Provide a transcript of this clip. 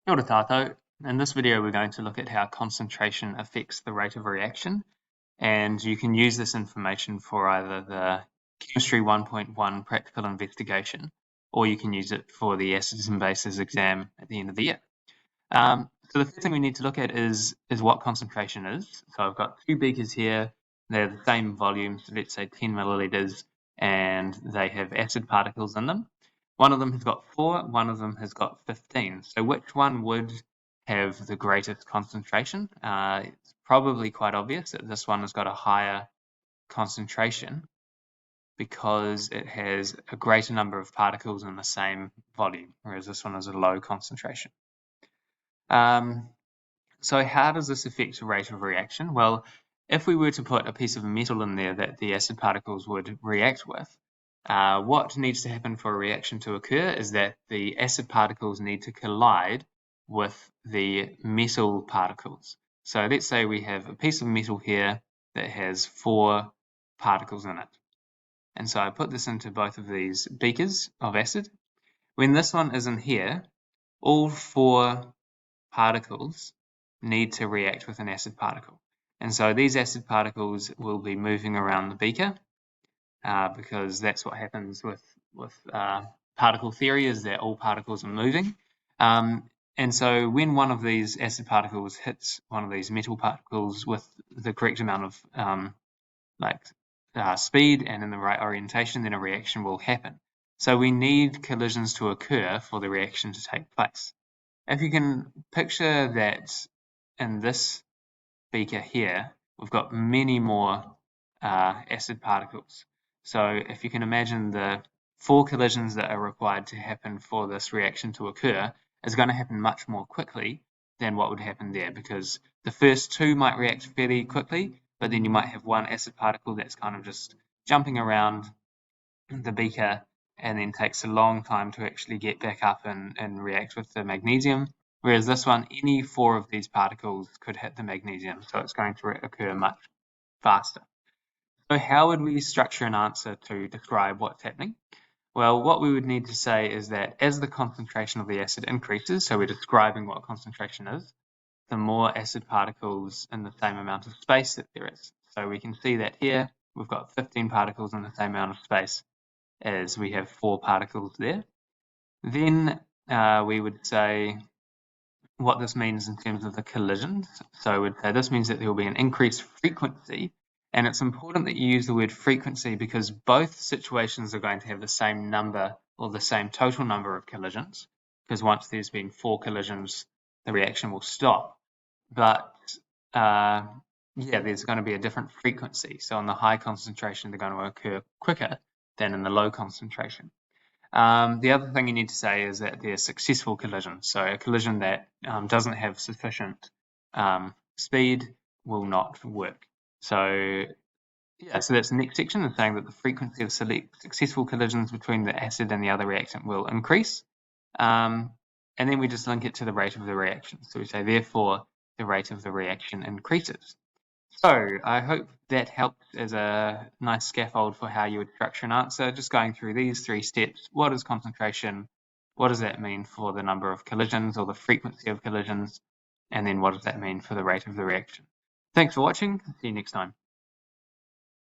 Kia ora tātou. In this video, we're going to look at how concentration affects the rate of reaction, and you can use this information for either the Chemistry 1.1 practical investigation, or you can use it for the acids and bases exam at the end of the year. So the first thing we need to look at is what concentration is. So I've got two beakers here. They're the same volume, so let's say 10 milliliters, and they have acid particles in them. One of them has got 4, one of them has got 15. So which one would have the greatest concentration? It's probably quite obvious that this one has got a higher concentration because it has a greater number of particles in the same volume, whereas this one has a low concentration. So how does this affect the rate of reaction? Well, if we were to put a piece of metal in there that the acid particles would react with, what needs to happen for a reaction to occur is that the acid particles need to collide with the metal particles. So let's say we have a piece of metal here that has 4 particles in it. And so I put this into both of these beakers of acid. When this one is in here, all 4 particles need to react with an acid particle. And so these acid particles will be moving around the beaker because that's what happens with particle theory, is that all particles are moving. And so when one of these acid particles hits one of these metal particles with the correct amount of speed and in the right orientation, then a reaction will happen. So we need collisions to occur for the reaction to take place. If you can picture that in this beaker here, we've got many more acid particles. So if you can imagine the 4 collisions that are required to happen for this reaction to occur is going to happen much more quickly than what would happen there, because the first 2 might react fairly quickly, but then you might have one acid particle that's kind of just jumping around the beaker and then takes a long time to actually get back up and react with the magnesium. Whereas this one, any 4 of these particles could hit the magnesium, so it's going to occur much faster. So how would we structure an answer to describe what's happening? Well, what we would need to say is that as the concentration of the acid increases, so we're describing what concentration is, the more acid particles in the same amount of space that there is. So we can see that here we've got 15 particles in the same amount of space as we have 4 particles there. Then we would say what this means in terms of the collisions. So we'd say this means that there will be an increased frequency, and it's important that you use the word frequency because both situations are going to have the same number or the same total number of collisions, because once there's been 4 collisions, the reaction will stop. But there's going to be a different frequency. So in the high concentration, they're going to occur quicker than in the low concentration. The other thing you need to say is that they're successful collisions. So a collision that doesn't have sufficient speed will not work. So so that's the next section, is saying that the frequency of successful collisions between the acid and the other reactant will increase. And then we just link it to the rate of the reaction. So we say, therefore, the rate of the reaction increases. So I hope that helps as a nice scaffold for how you would structure an answer, just going through these 3 steps. What is concentration? What does that mean for the number of collisions or the frequency of collisions? And then what does that mean for the rate of the reaction? Thanks for watching. See you next time.